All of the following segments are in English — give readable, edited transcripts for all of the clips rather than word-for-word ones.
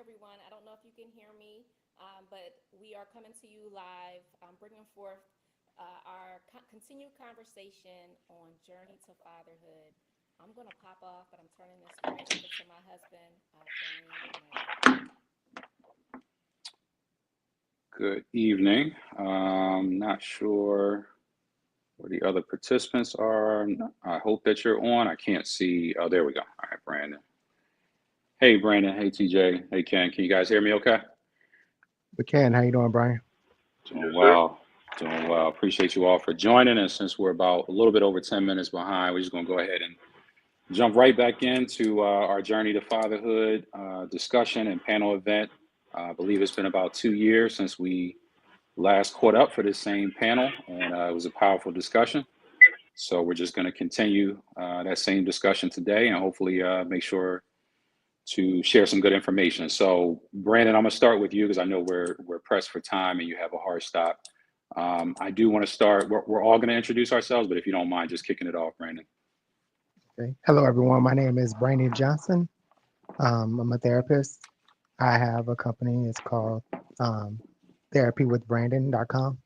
everyone. I don't know if you can hear me, but we are coming to you live, bringing forth our continued conversation on Journey to Fatherhood. I'm going to pop off, but I'm turning this right over to my husband, Brian McNair. Good evening. Not sure where the other participants are. I hope that you're on. I can't see. Oh, there we go. All right, Brandon. Hey, Brandon. Hey, TJ. Hey, Ken. Can you guys hear me okay? We can. How you doing, Brian? Doing well. Doing well. Appreciate you all for joining. And since we're about a little bit over 10 minutes behind, we're just going to go ahead and jump right back into our Journey to Fatherhood discussion and panel event. I believe it's been about 2 years since we last caught up for this same panel, and it was a powerful discussion. So we're just going to continue that same discussion today, and hopefully make sure to share some good information. So, Brandon, I'm going to start with you because I know we're pressed for time and you have a hard stop. I do want to start. We're all going to introduce ourselves, but if you don't mind, just kicking it off, Brandon. Okay. Hello, everyone. My name is Brandon Johnson. I'm a therapist. I have a company. It's called therapywithbrandon.com.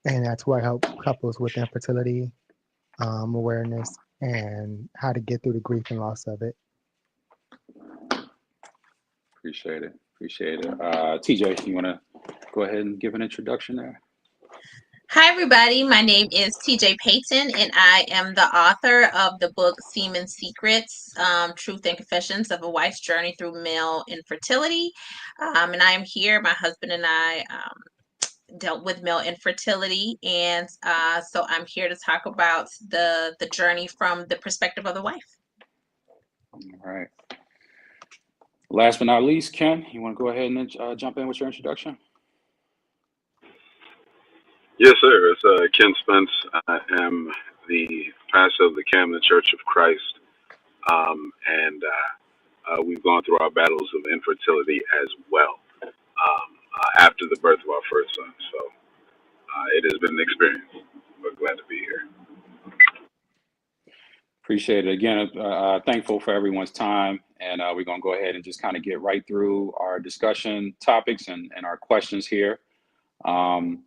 And that's where I help couples with infertility, awareness, and how to get through the grief and loss of it. Appreciate it. Appreciate it. TJ, you want to go ahead and give an introduction there? Hi, everybody. My name is TJ Payton, and I am the author of the book Semen Secrets, Truth and Confessions of a Wife's Journey Through Male Infertility. And I am here. My husband and I dealt with male infertility, and so I'm here to talk about the journey from the perspective of the wife. All right. Last but not least, Ken, you want to go ahead and jump in with your introduction? Yes, sir. It's Ken Spence. I am the pastor of the Camden Church of Christ, and we've gone through our battles of infertility as well after the birth of our first son. So it has been an experience. We're glad to be here. Appreciate it. Again, thankful for everyone's time. And we're going to go ahead and just kind of get right through our discussion topics and our questions here. And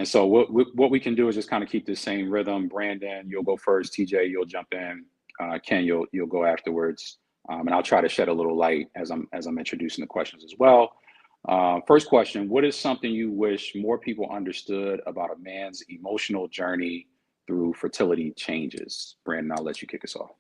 so what we can do is just kind of keep the same rhythm. Brandon, you'll go first. TJ, you'll jump in. Ken, you'll go afterwards. And I'll try to shed a little light as I'm introducing the questions as well. First question: what is something you wish more people understood about a man's emotional journey through fertility changes? Brandon, I'll let you kick us off.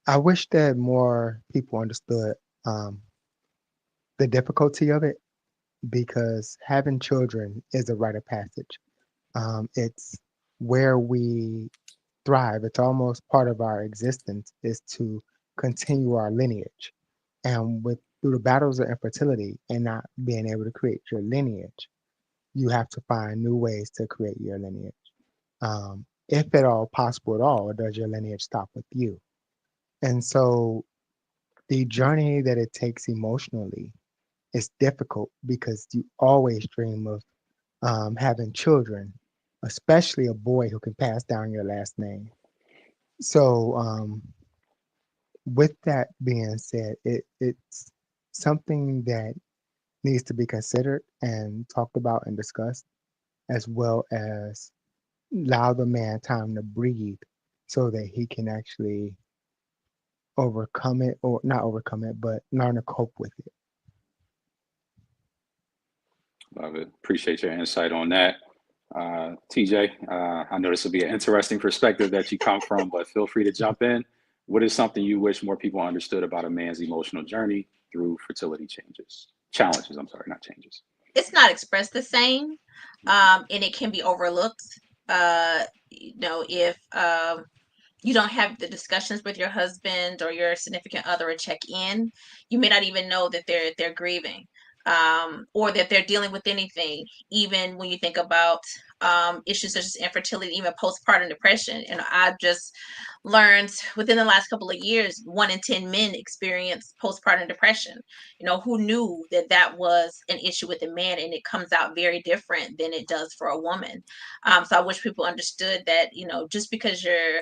I wish that more people understood the difficulty of it, because having children is a rite of passage. It's where we thrive. It's almost part of our existence is to continue our lineage. And with through the battles of infertility and not being able to create your lineage, you have to find new ways to create your lineage. If at all possible at all, or does your lineage stop with you? And so the journey that it takes emotionally is difficult because you always dream of having children, especially a boy who can pass down your last name. So, with that being said, it's something that needs to be considered and talked about and discussed, as well as allow the man time to breathe so that he can actually overcome it, or not overcome it, but learn to cope with it. Love it. Appreciate your insight on that. TJ, I know this will be an interesting perspective that you come from, but feel free to jump in. What is something you wish more people understood about a man's emotional journey through fertility challenges, I'm sorry, not changes. It's not expressed the same, and it can be overlooked. If you don't have the discussions with your husband or your significant other or check in, you may not even know that they're grieving, or that they're dealing with anything. Even when you think about issues such as infertility, even postpartum depression. And I've just learned within the last couple of years, 1 in 10 men experience postpartum depression. Who knew that that was an issue with a man, and it comes out very different than it does for a woman. So I wish people understood that, just because your,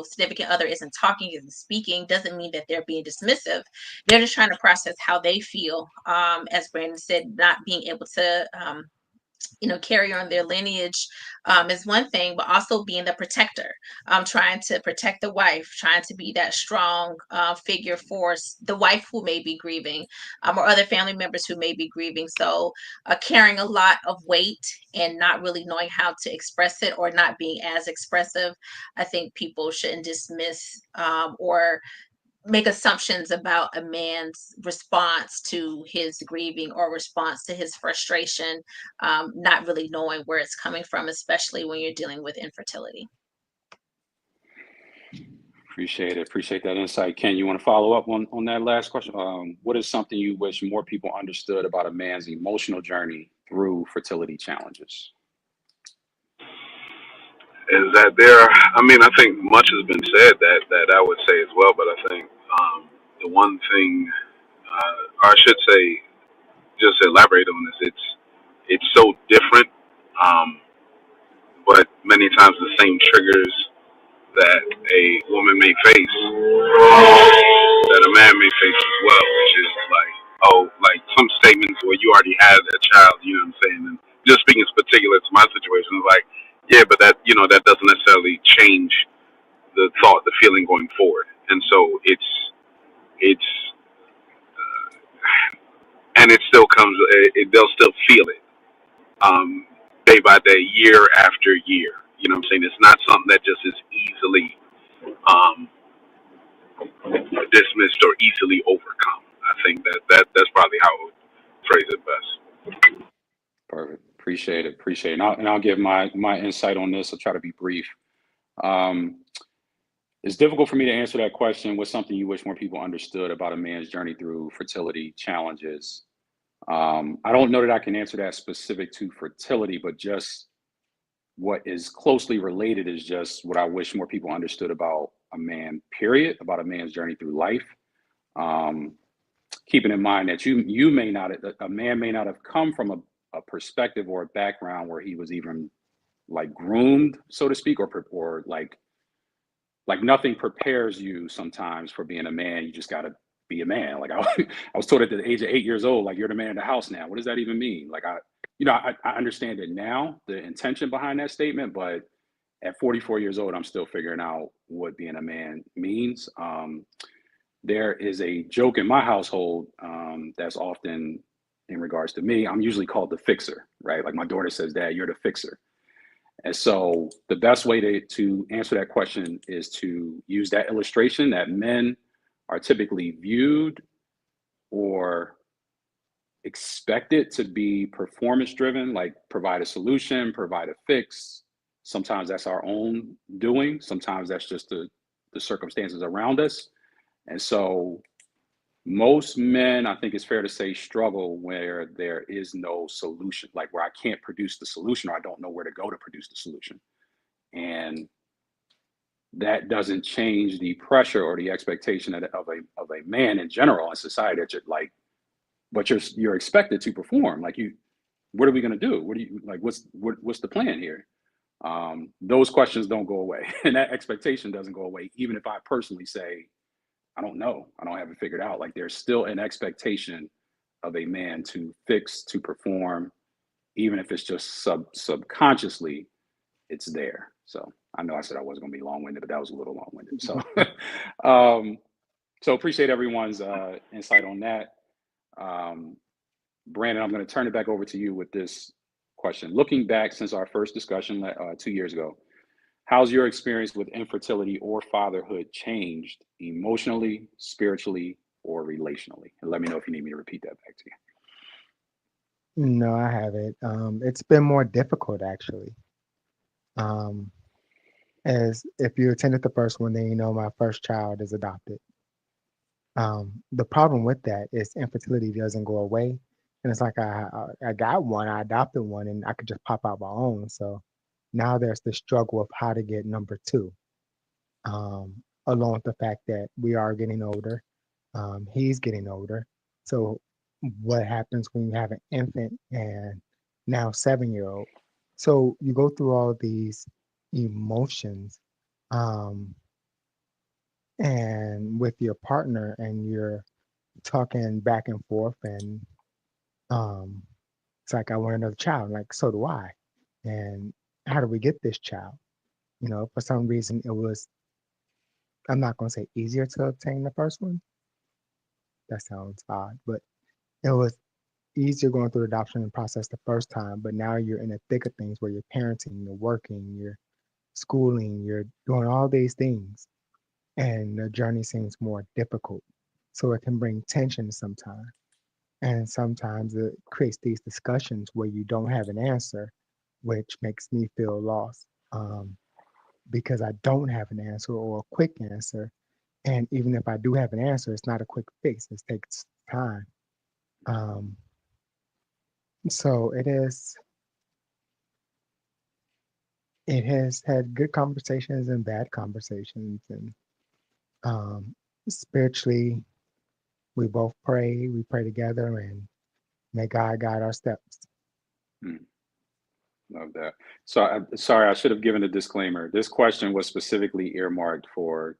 significant other isn't talking, isn't speaking, doesn't mean that they're being dismissive. They're just trying to process how they feel. As Brandon said, not being able to, carry on their lineage is one thing, but also being the protector, trying to protect the wife, trying to be that strong figure for the wife who may be grieving, or other family members who may be grieving. So carrying a lot of weight and not really knowing how to express it, or not being as expressive. I think people shouldn't dismiss or make assumptions about a man's response to his grieving or response to his frustration, not really knowing where it's coming from, especially when you're dealing with infertility. Appreciate it. Appreciate that insight. Ken, you want to follow up on that last question? What is something you wish more people understood about a man's emotional journey through fertility challenges? Is that I think much has been said that I would say as well, but I think the one thing, or I should say, just to elaborate on this, it's so different, but many times the same triggers that a woman may face, that a man may face as well, which is like some statements where you already had a child, you know what I'm saying? And just speaking particular to my situation, it's like, yeah, but that doesn't necessarily change the thought, the feeling going forward. And so it's, and it still comes, they'll still feel it, day by day, year after year. You know what I'm saying? It's not something that just is easily, um, dismissed or easily overcome. I think that's probably how I would phrase it best. Perfect. Appreciate it. Appreciate it. And I'll give my insight on this. I'll try to be brief. It's difficult for me to answer that question. What's something you wish more people understood about a man's journey through fertility challenges? I don't know that I can answer that specific to fertility, but just what is closely related is just what I wish more people understood about a man, period, about a man's journey through life. Keeping in mind that you may not, a man may not have come from a perspective or a background where he was even like groomed, so to speak, or like nothing prepares you sometimes for being a man. You just got to be a man. Like I was told at the age of 8 years old, like, you're the man of the house now. What does that even mean? Like I understand it now, the intention behind that statement, but at 44 years old, I'm still figuring out what being a man means. There is a joke in my household that's often in regards to me. I'm usually called the fixer, right? Like my daughter says, Dad, you're the fixer. And so the best way to answer that question is to use that illustration that men are typically viewed or expected to be performance driven, like provide a solution, provide a fix. Sometimes that's our own doing. Sometimes that's just the circumstances around us. And so most men, I think it's fair to say, struggle where there is no solution, like where I can't produce the solution, or I don't know where to go to produce the solution. And that doesn't change the pressure or the expectation of a man in general in society, that you're like, but you're expected to perform. Like, what are we going to do? What do you like? What's the plan here? Those questions don't go away, and that expectation doesn't go away, even if I personally say, I don't know, I don't have it figured out. Like, there's still an expectation of a man to fix, to perform, even if it's just subconsciously, it's there. So I know I said I wasn't going to be long-winded, but that was a little long-winded. So, so appreciate everyone's insight on that. Brandon, I'm going to turn it back over to you with this question. Looking back since our first discussion 2 years ago, how's your experience with infertility or fatherhood changed emotionally, spiritually, or relationally? And let me know if you need me to repeat that back to you. No, I haven't. It's been more difficult, actually. As if you attended the first one, then you know my first child is adopted. The problem with that is infertility doesn't go away, and it's like I got one, I adopted one, and I could just pop out my own. So Now there's the struggle of how to get number two, along with the fact that we are getting older. He's getting older. So what happens when you have an infant and now 7-year-old? So you go through all these emotions, um, and with your partner, and you're talking back and forth, and um, it's like, I want another child. Like, so do I. And how do we get this child? For some reason, it was, I'm not going to say easier to obtain the first one. That sounds odd, but it was easier going through the adoption process the first time. But now you're in the thick of things where you're parenting, you're working, you're schooling, you're doing all these things, and the journey seems more difficult. So it can bring tension sometimes. And sometimes it creates these discussions where you don't have an answer, which makes me feel lost, because I don't have an answer or a quick answer. And even if I do have an answer, it's not a quick fix. It takes time. Um, so it has had good conversations and bad conversations. And um, spiritually, we pray together, and may God guide our steps. Mm, love that. So, sorry, I should have given a disclaimer. This question was specifically earmarked for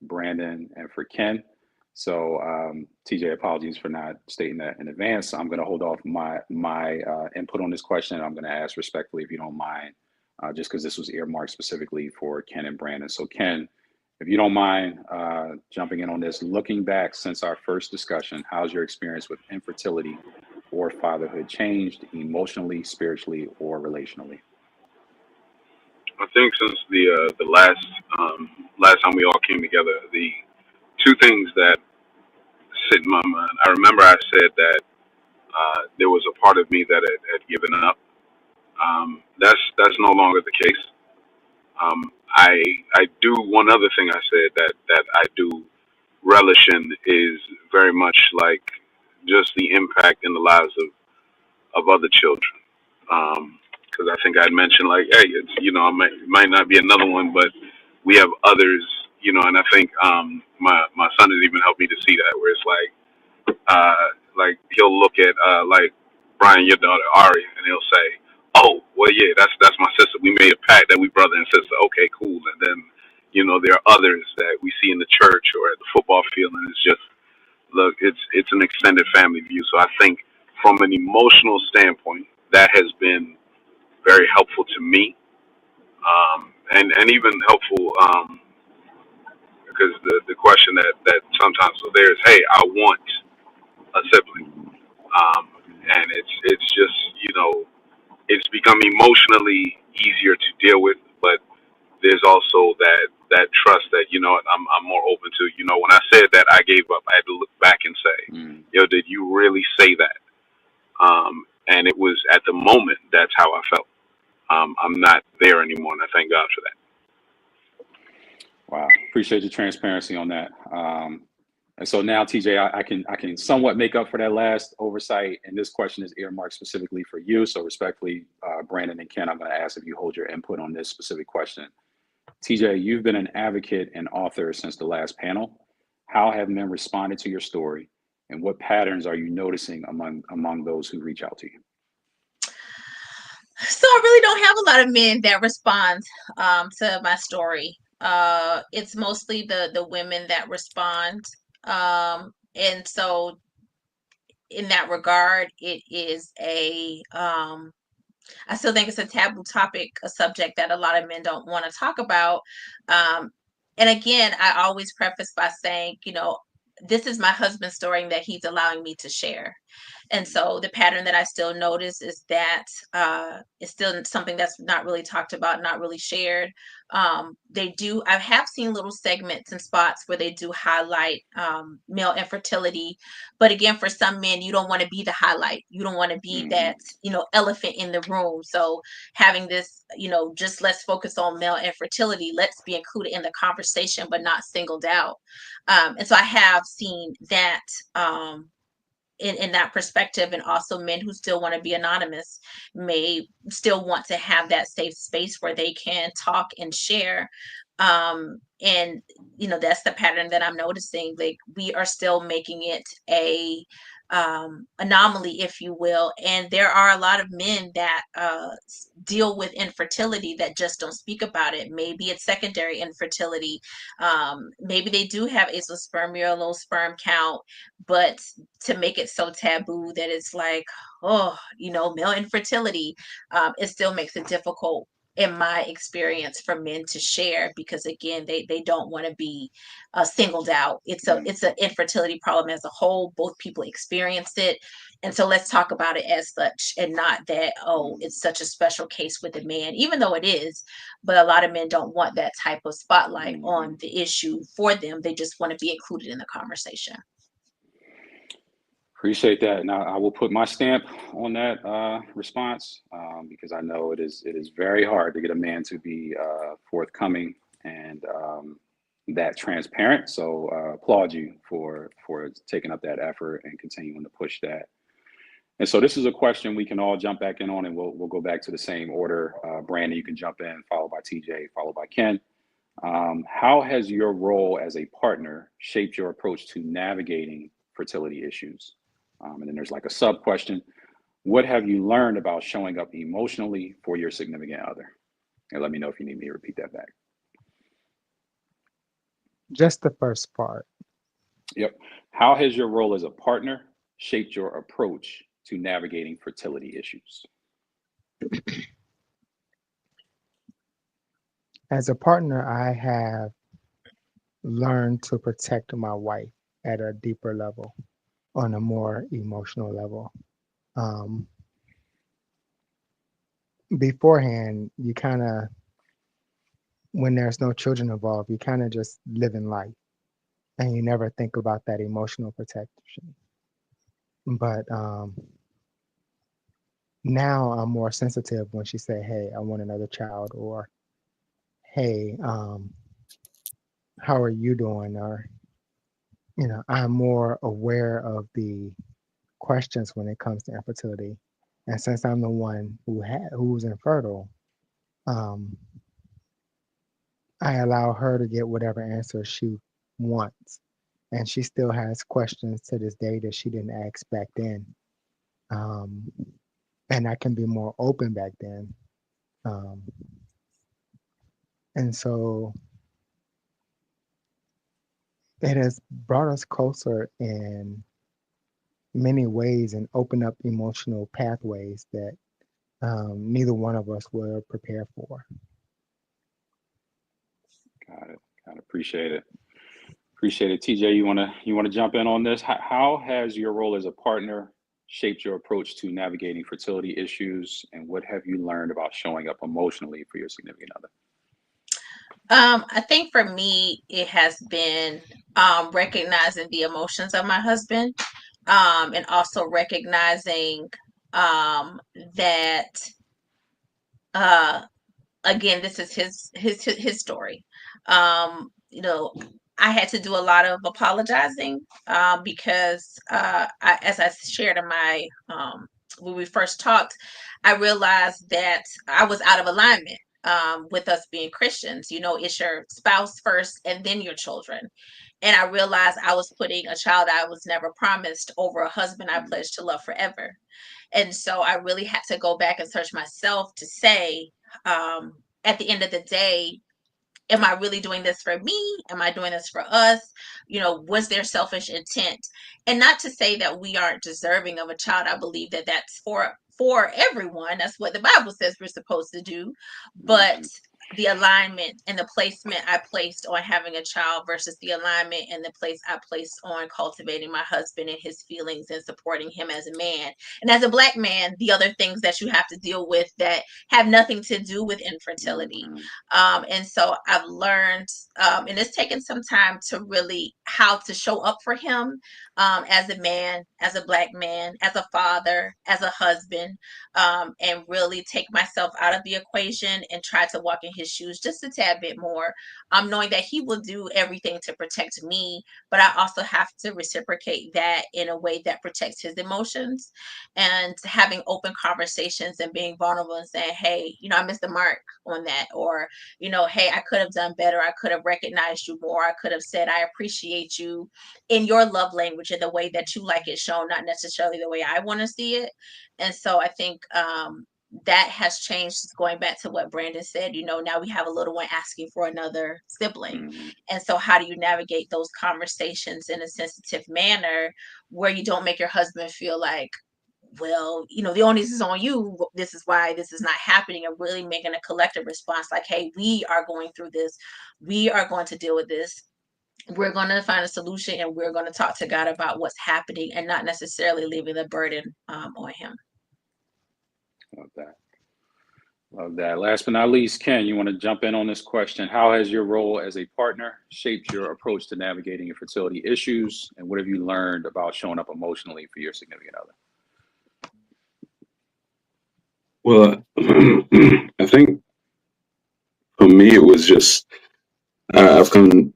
Brandon and for Ken. So, TJ, apologies for not stating that in advance. I'm going to hold off my input on this question. I'm going to ask respectfully, if you don't mind, just because this was earmarked specifically for Ken and Brandon. So, Ken, if you don't mind jumping in on this, looking back since our first discussion, how's your experience with infertility or fatherhood changed emotionally, spiritually, or relationally? I think since the last time we all came together, the two things that sit in my mind. I remember I said that there was a part of me that had given up. That's no longer the case. I do one other thing I said that I do relish in is very much like just the impact in the lives of other children. Because I think I'd mentioned like, hey, it's it might not be another one, but we have others, and I think my son has even helped me to see that where it's like he'll look at like Brian, your daughter Ari, and he'll say, "Oh, well, yeah, that's my sister. We made a pact that we brother and sister. Okay, cool." And then there are others that we see in the church or at the football field, and it's just look, it's an extended family view. So I think from an emotional standpoint, that has been very helpful to me, and even helpful because the question that sometimes so there is, hey, I want a sibling, and it's just it's become emotionally easier to deal with, but there's also that trust that I'm more open to. When I said that I gave up, I had to look back and say, Mm, did you really say that? And it was at the moment that's how I felt. I'm not there anymore, and I thank God for that. wow, appreciate your transparency on that. And so now, TJ, I can somewhat make up for that last oversight, and this question is earmarked specifically for you. So respectfully, Brandon and Ken, I'm going to ask if you hold your input on this specific question. TJ, you've been an advocate and author since the last panel. How have men responded to your story, and what patterns are you noticing among those who reach out to you? So I really don't have a lot of men that respond to my story. It's mostly the women that respond. And so in that regard, it is I still think it's a taboo topic, a subject that a lot of men don't want to talk about. Um, and again, I always preface by saying, this is my husband's story that he's allowing me to share. And so the pattern that I still notice is that it's still something that's not really talked about, not really shared. I have seen little segments and spots where they do highlight male infertility. But again, for some men, you don't want to be the highlight. You don't want to be Mm-hmm. that, elephant in the room. So having this, just let's focus on male infertility. Let's be included in the conversation, but not singled out. And so I have seen that in that perspective, and also men who still want to be anonymous may still want to have that safe space where they can talk and share. And that's the pattern that I'm noticing. Like, we are still making it a anomaly, if you will. And there are a lot of men that deal with infertility that just don't speak about it. Maybe it's secondary infertility. Maybe they do have azoospermia, low sperm count, but to make it so taboo that it's like, oh, male infertility, it still makes it difficult, in my experience, for men to share, because again, they don't want to be singled out. It's an infertility problem as a whole. Both people experience it, and so let's talk about it as such, and not that, oh, it's such a special case with a man, even though it is. But a lot of men don't want that type of spotlight on the issue for them. They just want to be included in the conversation. Appreciate that. Now, I will put my stamp on that response, because I know it is very hard to get a man to be forthcoming and that transparent. So applaud you for taking up that effort and continuing to push that. And so this is a question we can all jump back in on, and we'll go back to the same order. Brandon, you can jump in, followed by TJ, followed by Ken. How has your role as a partner shaped your approach to navigating fertility issues? And then there's like a sub question: what have you learned about showing up emotionally for your significant other? And let me know if you need me to repeat that back. Just the first part. Yep. How has your role as a partner shaped your approach to navigating fertility issues? As a partner, I have learned to protect my wife at a deeper level, on a more emotional level. Beforehand, you kind of, when there's no children involved, you kind of just live in life, and you never think about that emotional protection. But now I'm more sensitive when she say, "Hey, I want another child," or "Hey, how are you doing?" Or I'm more aware of the questions when it comes to infertility. And since I'm the one who's infertile, um, I allow her to get whatever answer she wants. And she still has questions to this day that she didn't ask back then. And I can be more open back then. And so it has brought us closer in many ways and opened up emotional pathways that neither one of us were prepared for. Got it. Appreciate it. TJ, you wanna jump in on this? How has your role as a partner shaped your approach to navigating fertility issues, and what have you learned about showing up emotionally for your significant other? I think for me, it has been recognizing the emotions of my husband, and also recognizing that again, this is his story. I had to do a lot of apologizing, because as I shared in my when we first talked, I realized that I was out of alignment with us being Christians. It's your spouse first and then your children. And I realized I was putting a child I was never promised over a husband I pledged to love forever. And so I really had to go back and search myself to say, at the end of the day, am I really doing this for me? Am I doing this for us? Was there selfish intent? And not to say that we aren't deserving of a child. I believe that that's for everyone. That's what the Bible says we're supposed to do. But the alignment and the placement I placed on having a child versus the alignment and the place I placed on cultivating my husband and his feelings and supporting him as a man. And as a Black man, the other things that you have to deal with that have nothing to do with infertility. And so I've learned, and it's taken some time to really how to show up for him as a man, as a Black man, as a father, as a husband, and really take myself out of the equation and try to walk in his shoes just a tad bit more, knowing that he will do everything to protect me, but I also have to reciprocate that in a way that protects his emotions, and having open conversations and being vulnerable and saying, hey, I missed the mark on that, or hey, I could have done better. I could have recognized you more. I could have said, I appreciate you in your love language, in the way that you like it shown, not necessarily the way I want to see it. And so I think that has changed, going back to what Brandon said. Now we have a little one asking for another sibling. Mhm. And so how do you navigate those conversations in a sensitive manner where you don't make your husband feel like, well, the onus is on you. This is why this is not happening, and really making a collective response like, hey, we are going through this. We are going to deal with this. We're going to find a solution, and we're going to talk to God about what's happening, and not necessarily leaving the burden on him. Love that. Love that. Last but not least, Ken, you want to jump in on this question? How has your role as a partner shaped your approach to navigating infertility issues? And what have you learned about showing up emotionally for your significant other? Well, I think for me, it was just I've been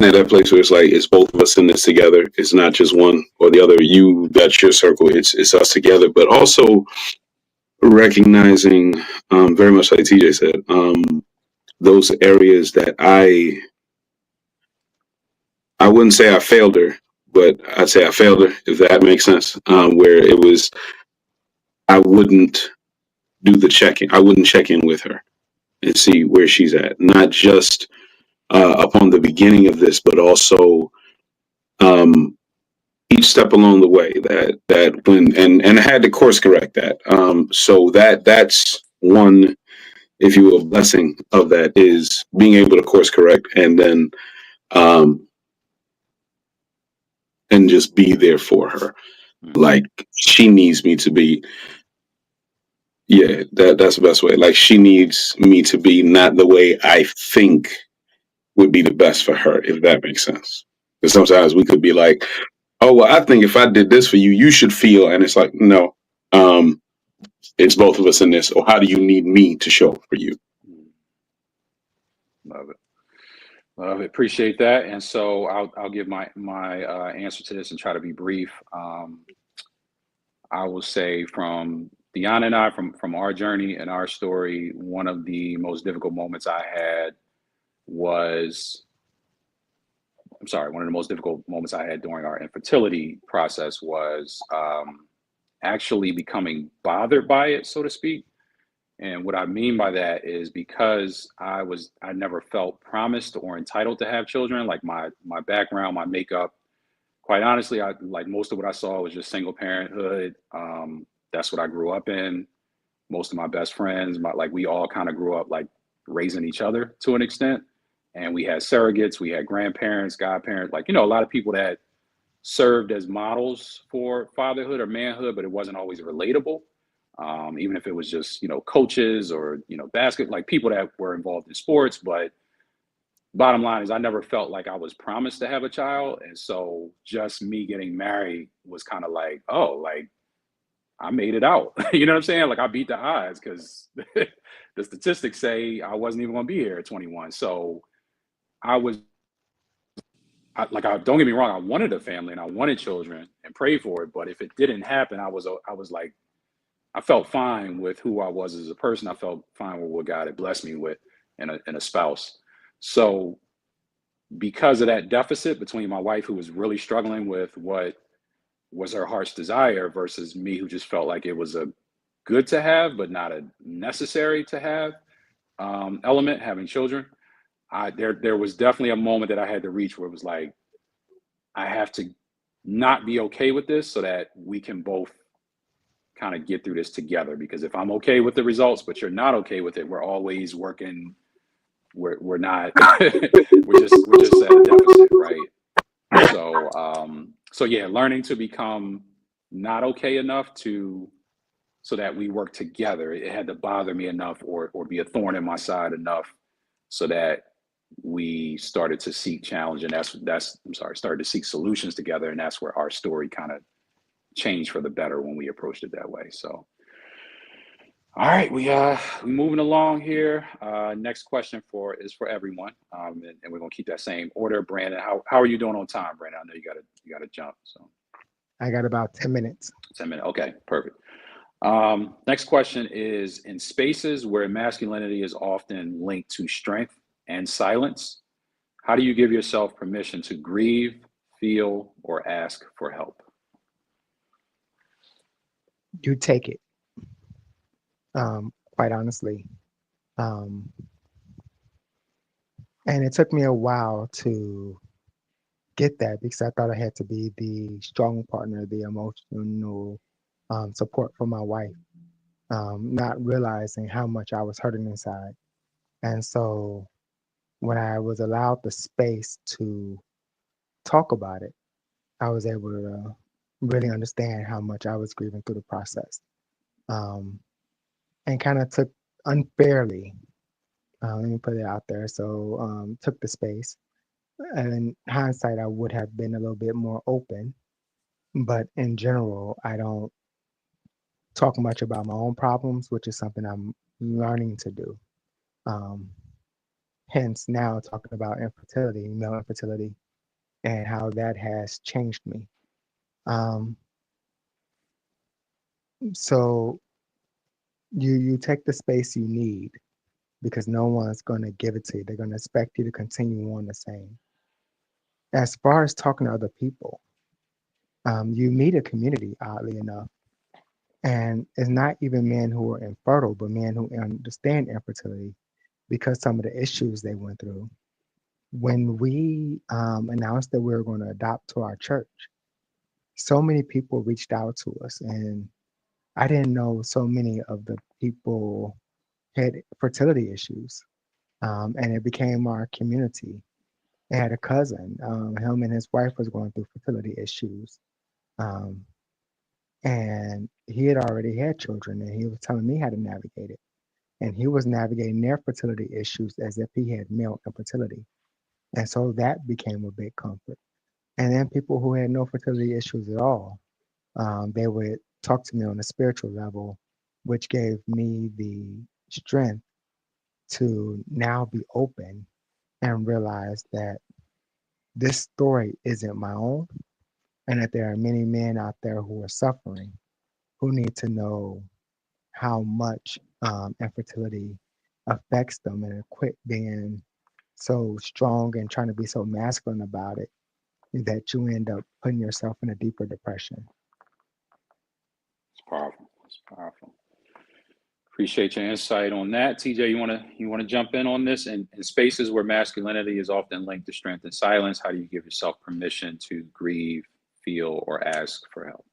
at that place where it's like it's both of us in this together. It's not just one or the other. That's your circle. It's us together. But also recognizing, very much like TJ said, those areas that I wouldn't say I failed her, but I'd say I failed her, if that makes sense. Where it was, I wouldn't do the check-in. I wouldn't check in with her and see where she's at. Not just upon the beginning of this, but also each step along the way. That when and I had to course correct that. So that's one, if you will, blessing of that is being able to course correct um, and just be there for her. Like she needs me to be. Yeah, that's the best way. Like she needs me to be, not the way I think would be the best for her, if that makes sense. Because sometimes we could be like, oh, well, I think if I did this for you, you should feel. And it's like, no, it's both of us in this. Or how do you need me to show up for you? Love it. Love it. Appreciate that. And so I'll give my answer to this and try to be brief. I will say from Deanna and I, from our journey and our story, one of the most difficult moments I had was, one of the most difficult moments I had during our infertility process was actually becoming bothered by it, so to speak. And what I mean by that is because I never felt promised or entitled to have children. Like my background, my makeup, quite honestly, I like most of what I saw was just single parenthood. That's what I grew up in. Most of my best friends, we all kind of grew up like raising each other to an extent. And we had surrogates, we had grandparents, godparents, a lot of people that served as models for fatherhood or manhood, but it wasn't always relatable. Even if it was just, coaches or, people that were involved in sports. But bottom line is I never felt like I was promised to have a child. And so just me getting married was kind of like, oh, like I made it out. You know what I'm saying? Like I beat the odds because the statistics say I wasn't even going to be here at 21. So don't get me wrong, I wanted a family and I wanted children and prayed for it. But if it didn't happen, I was like, I felt fine with who I was as a person. I felt fine with what God had blessed me with in a spouse. So because of that deficit between my wife, who was really struggling with what was her heart's desire, versus me, who just felt like it was a good to have, but not a necessary to have element, having children, there was definitely a moment that I had to reach where it was like, I have to not be okay with this so that we can both kind of get through this together. Because if I'm okay with the results, but you're not okay with it, we're always working. We're not. we're just at a deficit, right? So yeah, learning to become not okay enough so that we work together. It had to bother me enough or be a thorn in my side enough so that we started to seek challenge, and started to seek solutions together, and that's where our story kind of changed for the better when we approached it that way. So, all right, we moving along here. Next question is for everyone, and we're gonna keep that same order. Brandon, how are you doing on time, Brandon? I know you gotta jump. So I got about 10 minutes. 10 minutes. Okay, perfect. Next question is: in spaces where masculinity is often linked to strength and silence, how do you give yourself permission to grieve, feel, or ask for help? You take it, quite honestly. Um, and it took me a while to get that because I thought I had to be the strong partner, the emotional support for my wife, not realizing how much I was hurting inside. And so when I was allowed the space to talk about it, I was able to really understand how much I was grieving through the process, um, and kind of took unfairly. Let me put it out there. So took the space. And in hindsight, I would have been a little bit more open. But in general, I don't talk much about my own problems, which is something I'm learning to do. Um, Hence, now talking about infertility, male infertility, and how that has changed me. Um, so you take the space you need because no one's going to give it to you. They're going to expect you to continue on the same. As far as talking to other people, you meet a community, oddly enough, and it's not even men who are infertile, but men who understand infertility because some of the issues they went through. When we announced that we were going to adopt to our church, so many people reached out to us, and I didn't know so many of the people had fertility issues, and it became our community. I had a cousin, him and his wife was going through fertility issues, um, and he had already had children, and he was telling me how to navigate it. And he was navigating their fertility issues as if he had male infertility. And so that became a big comfort. And then people who had no fertility issues at all, they would talk to me on a spiritual level, which gave me the strength to now be open and realize that this story isn't my own and that there are many men out there who are suffering who need to know how much infertility affects them and quit being so strong and trying to be so masculine about it that you end up putting yourself in a deeper depression. It's powerful. It's powerful. Appreciate your insight on that. TJ, you wanna jump in on this? In spaces where masculinity is often linked to strength and silence, how do you give yourself permission to grieve, feel, or ask for help?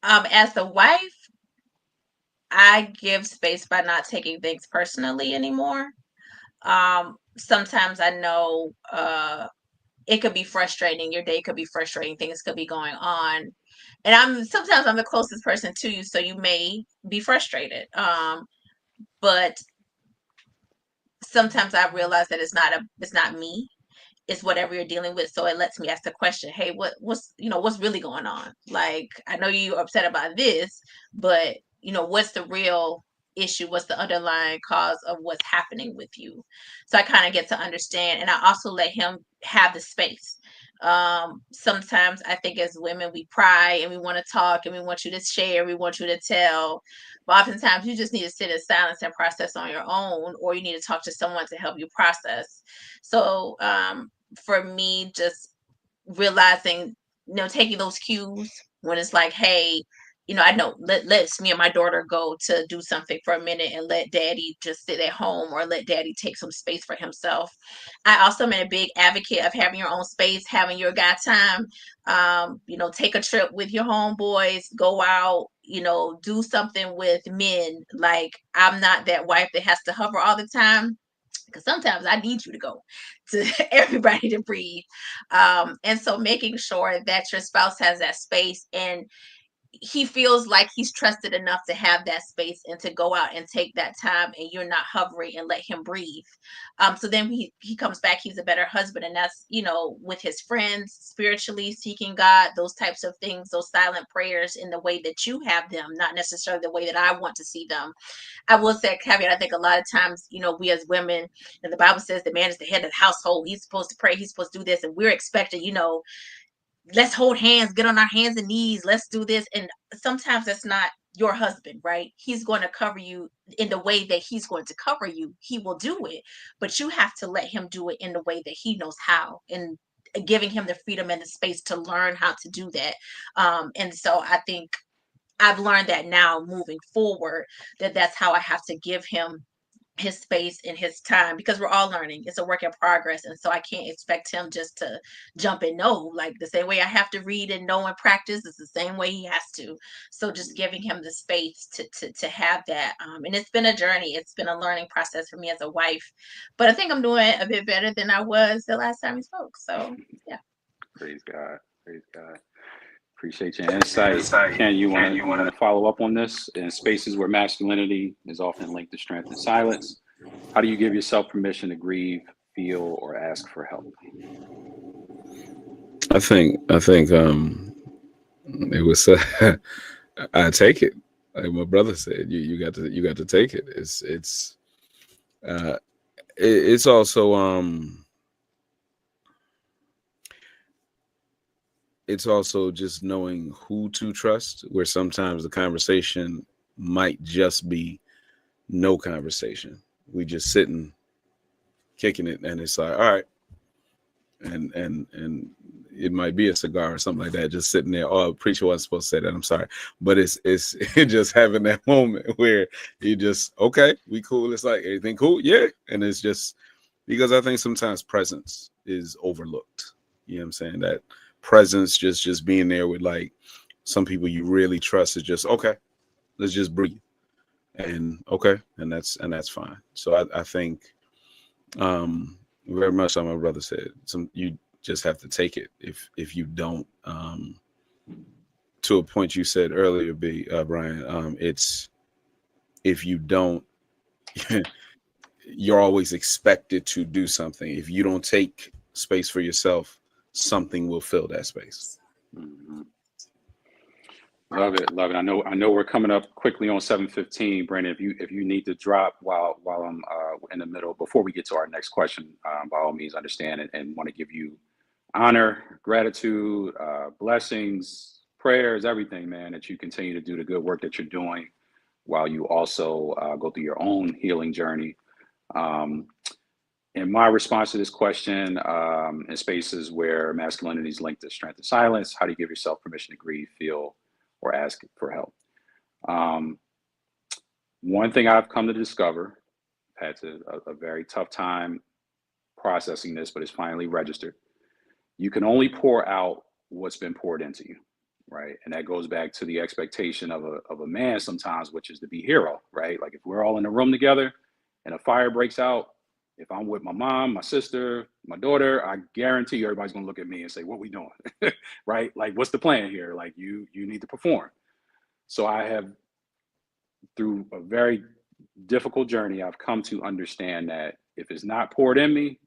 As the wife, I give space by not taking things personally anymore. Sometimes I know it could be frustrating. Your day could be frustrating. Things could be going on. And sometimes I'm the closest person to you, so you may be frustrated. But sometimes I realize that it's not me. It's whatever you're dealing with. So it lets me ask the question, hey, what's really going on? Like, I know you're upset about this, but what's the real issue? What's the underlying cause of what's happening with you? So I kind of get to understand, and I also let him have the space. Sometimes I think as women we pry and we want to talk and we want you to share, we want you to tell, but oftentimes you just need to sit in silence and process on your own, or you need to talk to someone to help you process. So for me, just realizing, taking those cues when it's like, hey, I know, let's me and my daughter go to do something for a minute and let daddy just sit at home, or let daddy take some space for himself. I also am a big advocate of having your own space, having your guy time. Take a trip with your homeboys, go out, do something with men. Like, I'm not that wife that has to hover all the time, because sometimes I need you to go to everybody to breathe. And so making sure that your spouse has that space, and he feels like he's trusted enough to have that space and to go out and take that time, and you're not hovering and let him breathe. So then he comes back, he's a better husband. And that's, with his friends, spiritually seeking God, those types of things, those silent prayers in the way that you have them, not necessarily the way that I want to see them. I will say, caveat, I think a lot of times, we as women, and the Bible says the man is the head of the household. He's supposed to pray. He's supposed to do this. And we're expected, let's hold hands, get on our hands and knees, let's do this. And sometimes that's not your husband, right? He's going to cover you in the way that he's going to cover you. He will do it, but you have to let him do it in the way that he knows how, and giving him the freedom and the space to learn how to do that. And so I think I've learned that now moving forward, that's how I have to give him his space and his time, because we're all learning. It's a work in progress. And so I can't expect him just to jump and know, like the same way I have to read and know and practice is the same way he has to. So just giving him the space to have that. And it's been a journey. It's been a learning process for me as a wife, but I think I'm doing a bit better than I was the last time we spoke. So yeah. Praise God. Praise God. Appreciate your insight. Ken, you want to follow up on this? In spaces where masculinity is often linked to strength and silence, how do you give yourself permission to grieve, feel, or ask for help? I think it was I take it. Like my brother said, you got to take it. It's also just knowing who to trust, where sometimes the conversation might just be no conversation. We just sitting, kicking it, and it's like, all right. And it might be a cigar or something like that, just sitting there. Oh, preacher wasn't supposed to say that. I'm sorry. But it's just having that moment where you just, okay, we cool. It's like, everything cool? Yeah. And it's just because I think sometimes presence is overlooked. You know what I'm saying? That presence, just being there with like some people you really trust, is just, okay, let's just breathe. And okay, and that's fine. So I think very much like my brother said, you just have to take it. If you don't, to a point you said earlier, Brian, it's if you don't, you're always expected to do something. If you don't take space for yourself, something will fill that space. Mm-hmm. Love it. I know we're coming up quickly on 7:15, Brandon. If you need to drop while I'm in the middle, before we get to our next question, by all means, understand and want to give you honor, gratitude, blessings, prayers, everything, man, that you continue to do the good work that you're doing while you also go through your own healing journey. In my response to this question, in spaces where masculinity is linked to strength and silence, how do you give yourself permission to grieve, feel, or ask for help? One thing I've come to discover, I've had a very tough time processing this, but it's finally registered. You can only pour out what's been poured into you, right? And that goes back to the expectation of a man sometimes, which is to be hero, right? Like if we're all in a room together and a fire breaks out, if I'm with my mom, my sister, my daughter, I guarantee you everybody's gonna look at me and say, what we doing, right? Like, what's the plan here? Like you need to perform. So I have, through a very difficult journey, I've come to understand that if it's not poured in me,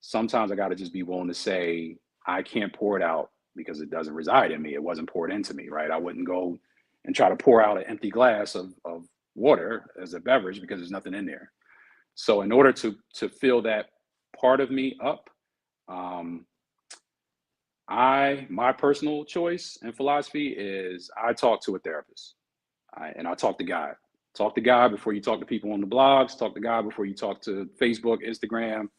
sometimes I got to just be willing to say, I can't pour it out because it doesn't reside in me. It wasn't poured into me, right? I wouldn't go and try to pour out an empty glass of water as a beverage because there's nothing in there. So in order to fill that part of me up, my personal choice and philosophy is I talk to a therapist, and I talk to God. Talk to God before you talk to people on the blogs. Talk to God before you talk to Facebook, Instagram.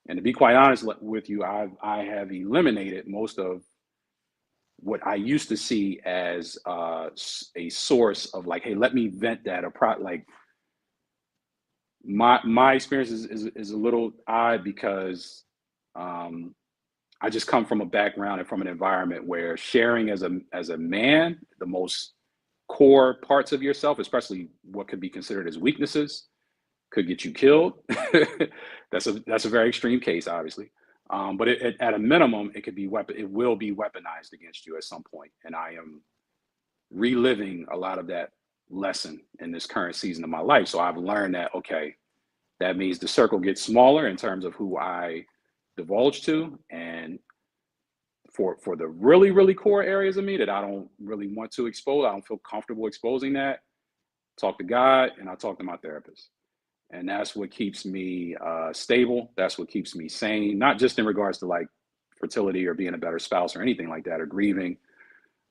And to be quite honest with you, I have eliminated most of what I used to see as a source of like, hey, let me vent that, like my experience is a little odd because I just come from a background and from an environment where sharing as a man, the most core parts of yourself, especially what could be considered as weaknesses, could get you killed. That's a very extreme case, obviously. But at a minimum, it will be weaponized against you at some point. And I am reliving a lot of that lesson in this current season of my life. So I've learned that, okay, that means the circle gets smaller in terms of who I divulge to. And for the really, really core areas of me that I don't really want to expose, I don't feel comfortable exposing that, talk to God and I talk to my therapist. And that's what keeps me stable. That's what keeps me sane, not just in regards to like fertility or being a better spouse or anything like that or grieving,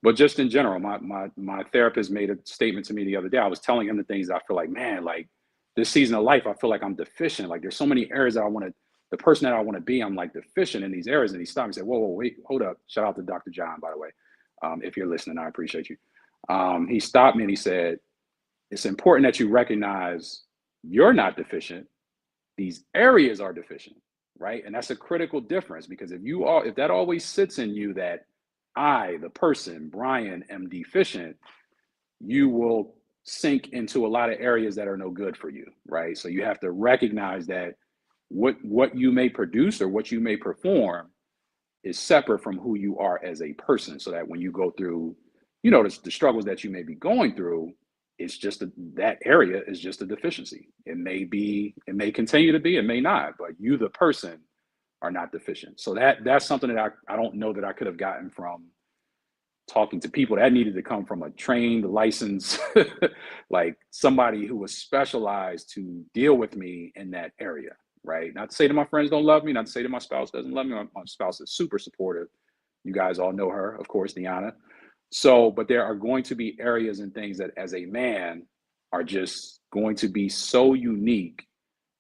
but just in general. My therapist made a statement to me the other day. I was telling him the things that I feel like, man, like this season of life, I feel like I'm deficient. Like there's so many areas that I want to, the person that I want to be, I'm like deficient in these areas. And he stopped and said, whoa, wait, hold up. Shout out to Dr. John, by the way. If you're listening, I appreciate you. He stopped me and he said, it's important that you recognize you're not deficient. These areas are deficient, right? And that's a critical difference, because if that always sits in you that I, the person, Brian, am deficient, you will sink into a lot of areas that are no good for you, right? So you have to recognize that what you may produce or what you may perform is separate from who you are as a person, so that when you go through, the struggles that you may be going through, it's just that area is just a deficiency. It may continue to be, it may not, but you, the person, are not deficient. So that's something that I don't know that I could have gotten from talking to people. That needed to come from a trained, licensed, like somebody who was specialized to deal with me in that area, right? Not to say that my friends don't love me, not to say that my spouse doesn't love me. My spouse is super supportive. You guys all know her, of course, Deanna. So, but there are going to be areas and things that as a man are just going to be so unique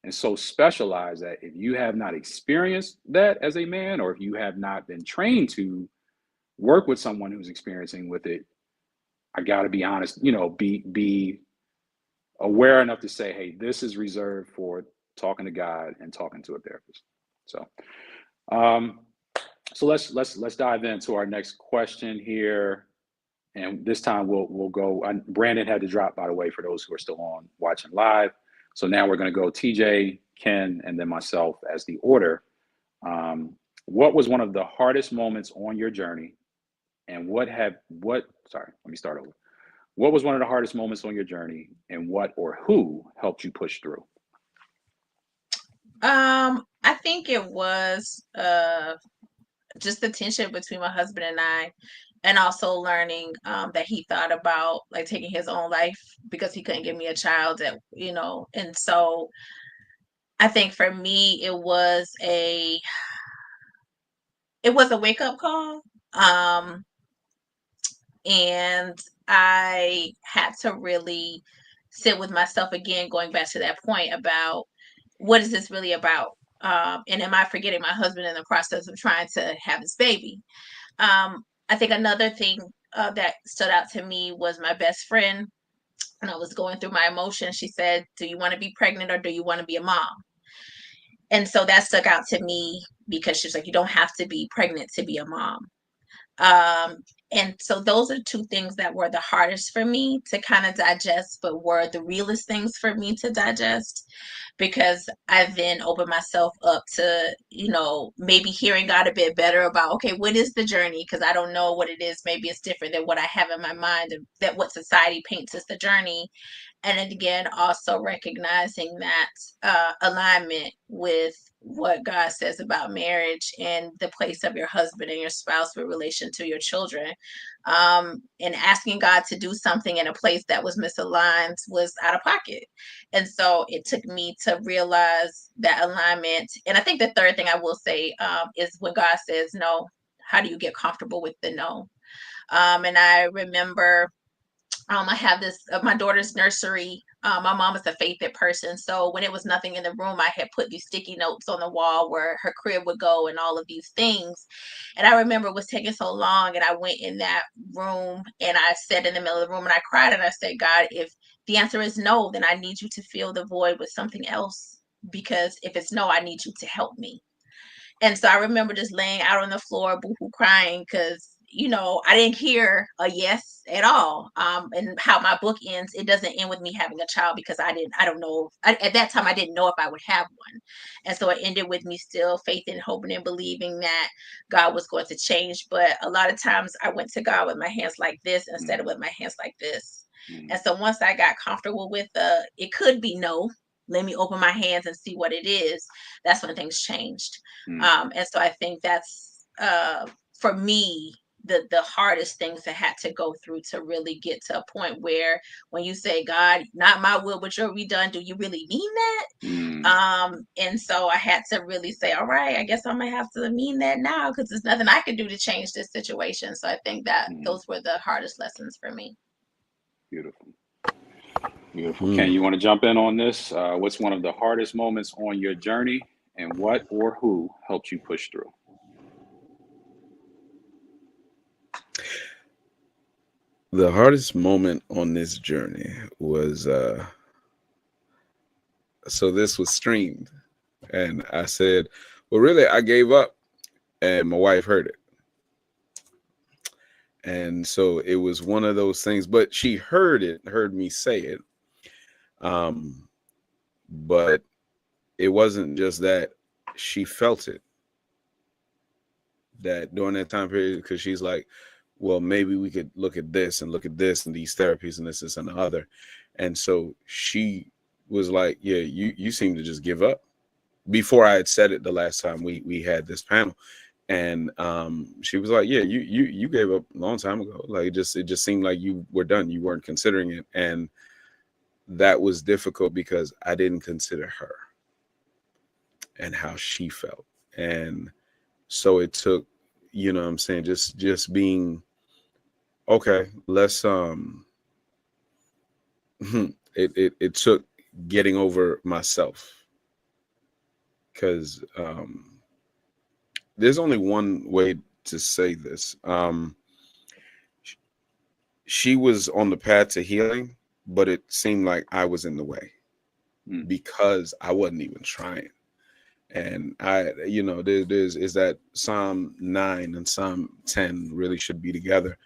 and so specialized that if you have not experienced that as a man, or if you have not been trained to work with someone who's experiencing with it, I got to be honest, be aware enough to say, hey, this is reserved for talking to God and talking to a therapist. So, so let's dive into our next question here. And this time we'll go. Brandon had to drop, by the way, for those who are still on watching live. So now we're going to go TJ, Ken, and then myself as the order. What was one of the hardest moments on your journey? And what was one of the hardest moments on your journey, and what or who helped you push through? I think it was just the tension between my husband and I, and also learning that he thought about like taking his own life because he couldn't give me a child and so I think for me it was a wake-up call. And I had to really sit with myself again, going back to that point about what is this really about? And am I forgetting my husband in the process of trying to have his baby? I think another thing that stood out to me was my best friend. When I was going through my emotions, she said, do you want to be pregnant or do you want to be a mom? And so that stuck out to me because she's like, you don't have to be pregnant to be a mom. And so those are two things that were the hardest for me to kind of digest, but were the realest things for me to digest, because I then opened myself up to, maybe hearing God a bit better about, okay, what is the journey? Because I don't know what it is. Maybe it's different than what I have in my mind, that what society paints as the journey. And then again, also recognizing that alignment with what God says about marriage and the place of your husband and your spouse with relation to your children. And asking God to do something in a place that was misaligned was out of pocket. And so it took me to realize that alignment. And I think the third thing I will say is when God says no, how do you get comfortable with the no? And I remember I have this, my daughter's nursery. My mom is a faithful person. So when it was nothing in the room, I had put these sticky notes on the wall where her crib would go and all of these things. And I remember it was taking so long. And I went in that room and I sat in the middle of the room and I cried. And I said, God, if the answer is no, then I need you to fill the void with something else. Because if it's no, I need you to help me. And so I remember just laying out on the floor, boohoo, crying, because I didn't hear a yes at all. And how my book ends, it doesn't end with me having a child because I don't know. At that time, I didn't know if I would have one. And so it ended with me still faith and hoping and believing that God was going to change. But a lot of times I went to God with my hands like this instead of with my hands like this. And so once I got comfortable with it could be no. Let me open my hands and see what it is. That's when things changed. And so I think that's for me the hardest things that had to go through to really get to a point where when you say, God, not my will but your be done, do you really mean that? And so I had to really say, all right, I guess I'm gonna have to mean that now, because there's nothing I can do to change this situation. So I think that those were the hardest lessons for me. Beautiful. Beautiful. Ken, you want to jump in on this? What's one of the hardest moments on your journey, and what or who helped you push through? The hardest moment on this journey was so this was streamed, and I said, well, really, I gave up, and my wife heard it. And so it was one of those things, but she heard me say it. But it wasn't just that, she felt it that during that time period, because she's like, well, maybe we could look at this and these therapies and this and the other. And so she was like, yeah, you seem to just give up. Before I had said it the last time we had this panel. And she was like, yeah, you gave up a long time ago. Like, it just seemed like you were done. You weren't considering it. And that was difficult because I didn't consider her and how she felt. And so it took, you know what I'm saying, just being okay, let's it took getting over myself, because there's only one way to say this. She was on the path to healing, but it seemed like I was in the way because I wasn't even trying. And there's that Psalm 9 and Psalm 10 really should be together,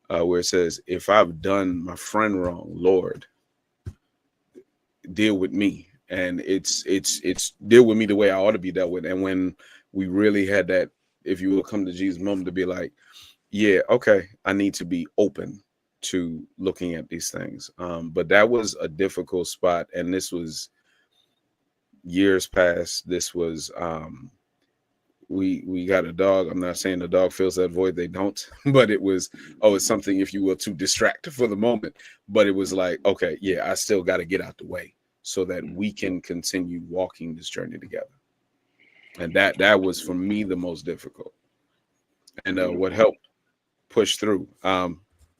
where it says, if I've done my friend wrong, Lord, deal with me. And it's deal with me the way I ought to be dealt with. And when we really had that, if you will come to Jesus moment, to be like, yeah, okay, I need to be open to looking at these things. But that was a difficult spot. And this was years past. This was we got a dog. I'm not saying the dog fills that void, they don't, but it was, it's something, if you will, to distract for the moment. But it was like, okay, yeah, I still got to get out the way so that we can continue walking this journey together. And that was for me the most difficult. And what helped push through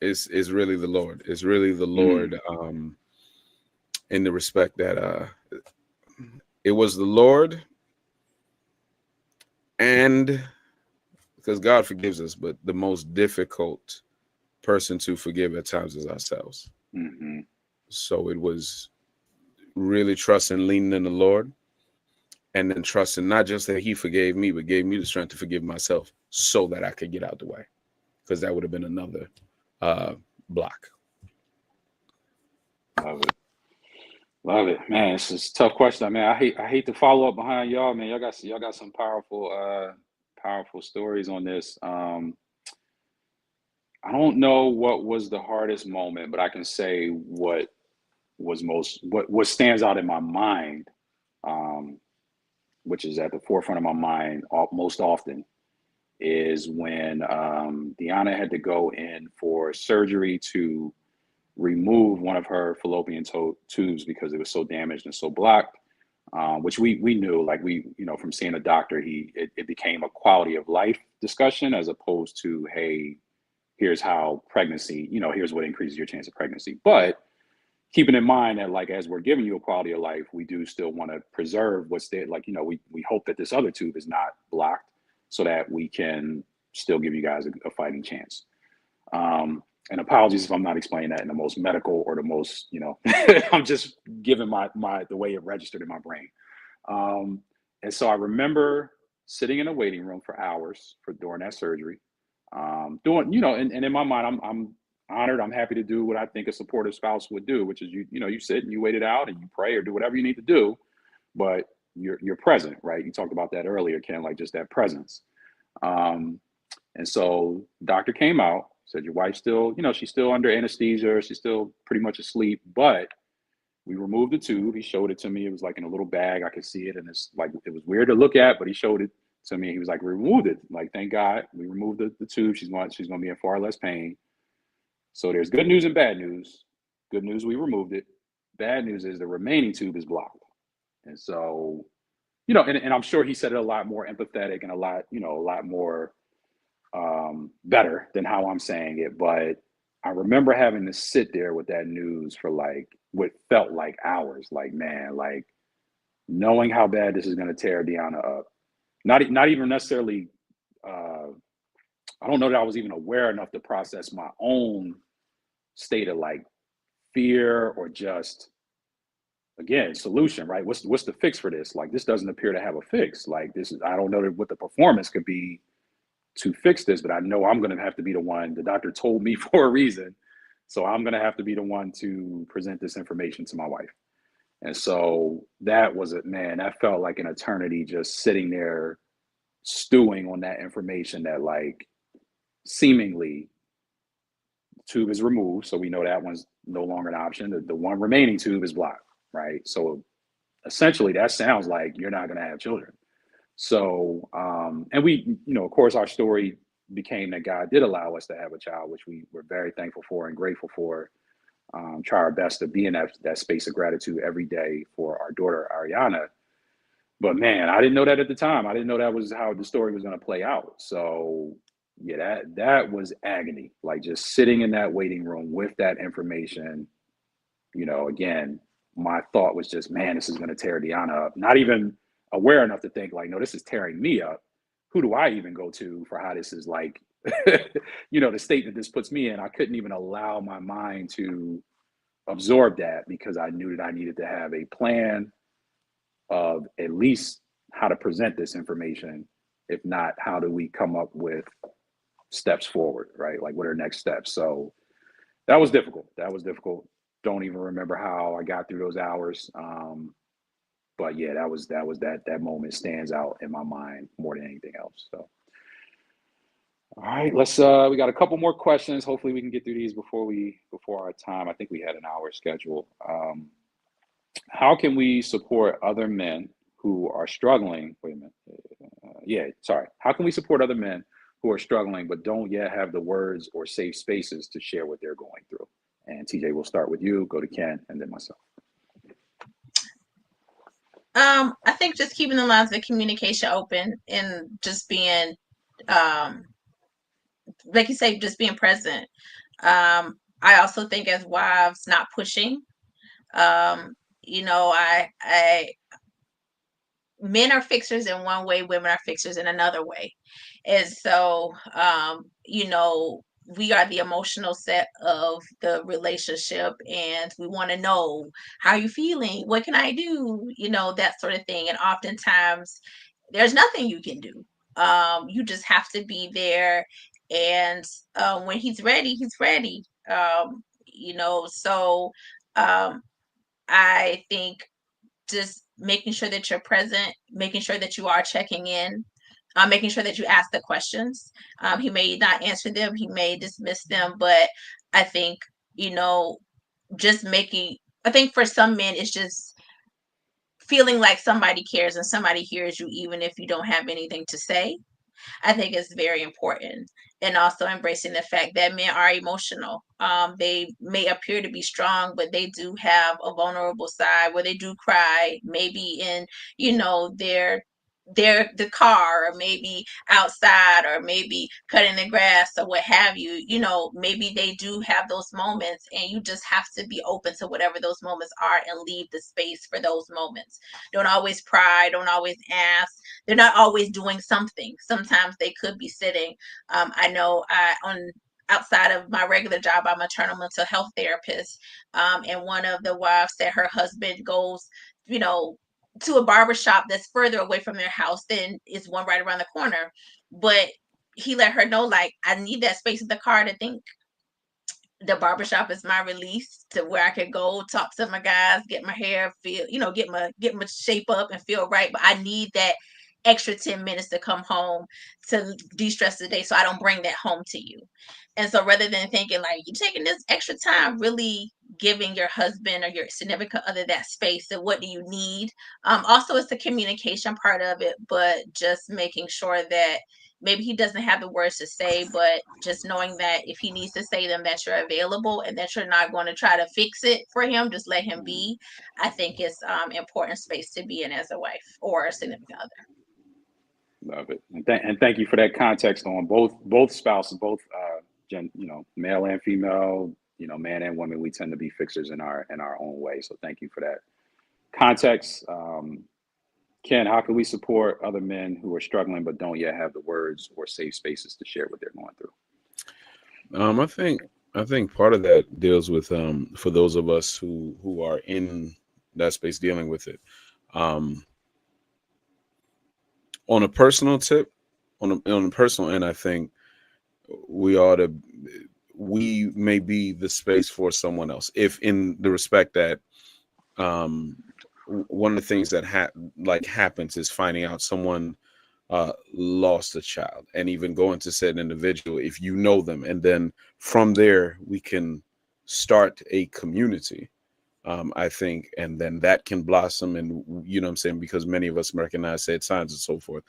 is really the Lord. It's really the Lord, in the respect that it was the Lord, and because God forgives us, but the most difficult person to forgive at times is ourselves. So it was really trusting, leaning in the Lord, and then trusting not just that he forgave me, but gave me the strength to forgive myself so that I could get out the way, because that would have been another block. Love it, man. It's a tough question. I mean, I hate to follow up behind y'all, man. Y'all got some powerful stories on this. I don't know what was the hardest moment, but I can say what stands out in my mind, which is at the forefront of my mind most often, is when Deanna had to go in for surgery to remove one of her fallopian tubes because it was so damaged and so blocked, which we knew, like from seeing a doctor, it became a quality of life discussion as opposed to, hey, here's how pregnancy, here's what increases your chance of pregnancy. But keeping in mind that, like, as we're giving you a quality of life, we do still want to preserve what's there. Like, we hope that this other tube is not blocked so that we can still give you guys a fighting chance. And apologies if I'm not explaining that in the most medical or the most, I'm just giving the way it registered in my brain. And so I remember sitting in a waiting room for hours during that surgery. Doing, and in my mind, I'm honored. I'm happy to do what I think a supportive spouse would do, which is you sit and you wait it out and you pray or do whatever you need to do, but you're present, right? You talked about that earlier, Ken, like just that presence. Um, and so doctor came out, said your wife's still, she's still under anesthesia, she's still pretty much asleep, but we removed the tube. He showed it to me. It was like in a little bag. I could see it, and it's like it was weird to look at, but he showed it to me. He was like, "We removed it. Like, thank God, we removed the tube. She's going to be in far less pain." So there's good news and bad news. Good news, we removed it. Bad news is the remaining tube is blocked. And so, and I'm sure he said it a lot more empathetic and a lot more better than how I'm saying it. But I remember having to sit there with that news for like what felt like hours. Like, man, like knowing how bad this is going to tear Deanna up. Not even necessarily. I don't know that I was even aware enough to process my own state of like fear or just again solution. Right? What's the fix for this? Like, this doesn't appear to have a fix. Like, this is, I don't know what the performance could be to fix this, but I know I'm going to have to be the one. The doctor told me for a reason, so I'm going to have to be the one to present this information to my wife. And so that was it, man. That felt like an eternity, just sitting there stewing on that information that like seemingly tube is removed, so we know that one's no longer an option. The one remaining tube is blocked, right? So essentially that sounds like you're not going to have children. So, and we, of course, our story became that God did allow us to have a child, which we were very thankful for and grateful for. Try our best to be in that space of gratitude every day for our daughter, Ariana. But man, I didn't know that at the time. I didn't know that was how the story was going to play out. So yeah, that was agony. Like just sitting in that waiting room with that information, again, my thought was just, man, this is going to tear Deanna up. Not even aware enough to think like, no, this is tearing me up. Who do I even go to for how this is like, the state that this puts me in? I couldn't even allow my mind to absorb that because I knew that I needed to have a plan of at least how to present this information. If not, how do we come up with steps forward, right? Like what are next steps? So that was difficult. Don't even remember how I got through those hours. But yeah, that moment stands out in my mind more than anything else. So, all right, we got a couple more questions. Hopefully we can get through these before our time. I think we had an hour schedule. How can we support other men who are struggling? Wait a minute. How can we support other men who are struggling but don't yet have the words or safe spaces to share what they're going through? And TJ, we'll start with you, go to Ken, and then myself. I think just keeping the lines of communication open and just being, like you say, just being present. I also think as wives, not pushing. I men are fixers in one way, women are fixers in another way. And so, we are the emotional set of the relationship and we want to know, how are you feeling? What can I do? That sort of thing. And oftentimes there's nothing you can do. You just have to be there. And when he's ready, he's ready. So I think just making sure that you're present, making sure that you are checking in, making sure that you ask the questions. He may not answer them, he may dismiss them, but I think, just I think for some men, it's just feeling like somebody cares and somebody hears you, even if you don't have anything to say. I think is very important. And also embracing the fact that men are emotional. They may appear to be strong, but they do have a vulnerable side where they do cry, maybe in, the car, or maybe outside, or maybe cutting the grass, or what have you. Maybe they do have those moments, and you just have to be open to whatever those moments are and leave the space for those moments. Don't always pry, don't always ask. They're not always doing something. Sometimes they could be sitting. I know outside of my regular job, I'm a maternal mental health therapist. And one of the wives said her husband goes, to a barber shop that's further away from their house than is one right around the corner. But he let her know, like, I need that space in the car to think. The barbershop is my release to where I can go talk to my guys, get my hair feel, get my shape up and feel right. But I need that extra 10 minutes to come home to de-stress the day, so I don't bring that home to you. And so rather than thinking like you're taking this extra time, really giving your husband or your significant other that space and what do you need. Also, it's the communication part of it, but just making sure that maybe he doesn't have the words to say, but just knowing that if he needs to say them, that you're available and that you're not going to try to fix it for him. Just let him be. I think it's important space to be in as a wife or a significant other. Love it, and thank you for that context on both spouses, both male and female, man and woman. We tend to be fixers in our own way. So thank you for that context. Ken, how can we support other men who are struggling but don't yet have the words or safe spaces to share what they're going through? I think part of that deals with for those of us who are in that space dealing with it. On a personal tip, on a personal end, I think we may be the space for someone else, if in the respect that one of the things that happens is finding out someone lost a child, and even going to said individual, if you know them, and then from there we can start a community. I think, and then that can blossom, and what I'm saying, because many of us recognize said signs and so forth.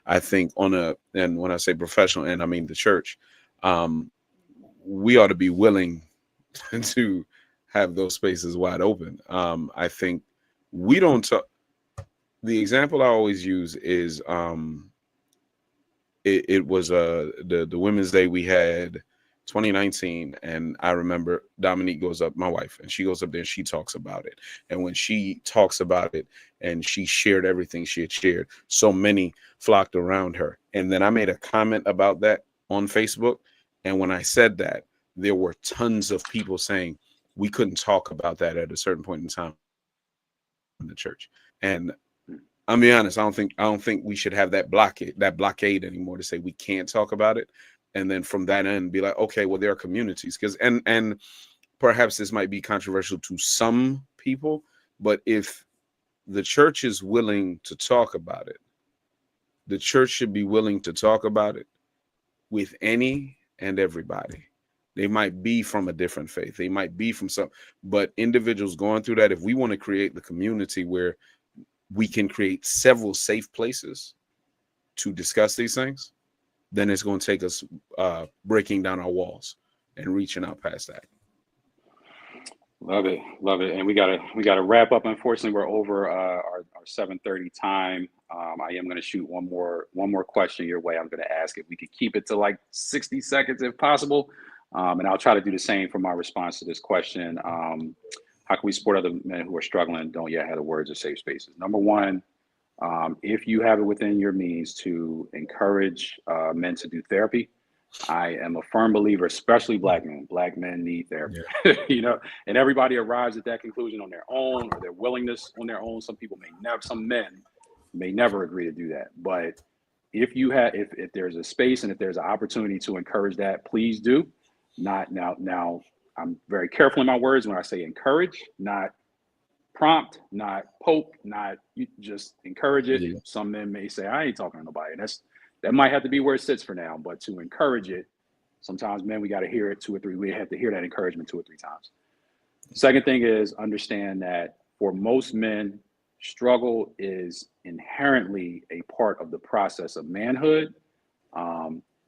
I think and when I say professional, and I mean the church, we ought to be willing to have those spaces wide open. I think we don't talk. The example I always use is it was the Women's Day we had 2019, and I remember Dominique goes up, my wife, and she goes up there and she talks about it. And when she talks about it and she shared everything she had shared, so many flocked around her. And then I made a comment about that on Facebook. And when I said that, there were tons of people saying we couldn't talk about that at a certain point in time in the church. And I'm be honest, I don't think we should have that blockade anymore to say we can't talk about it. And then from that end be like, okay, well, there are communities, because and perhaps this might be controversial to some people, but if the church is willing to talk about it, the church should be willing to talk about it with any and everybody. They might be from a different faith, they might be from some, but individuals going through that, if we want to create the community where we can create several safe places to discuss these things, then it's going to take us breaking down our walls and reaching out past that. Love it. And we gotta wrap up. Unfortunately, we're over our 7:30 time. I am going to shoot one more question your way. I'm going to ask if we could keep it to like 60 seconds if possible, and I'll try to do the same for my response to this question. How can we support other men who are struggling, don't yet have the words or safe spaces? Number one, if you have it within your means to encourage men to do therapy, I am a firm believer, especially Black men. Black men need therapy, yeah. And everybody arrives at that conclusion on their own, or their willingness on their own. Some men may never agree to do that. But if there's a space and if there's an opportunity to encourage that, please do. Not now. I'm very careful in my words when I say encourage, not prompt, not poke, not you just encourage it. Yeah. Some men may say, I ain't talking to nobody. That might have to be where it sits for now, but to encourage it, sometimes men, we got to hear it 2 or 3. We have to hear that encouragement 2 or 3 times. Second thing is understand that for most men, struggle is inherently a part of the process of manhood.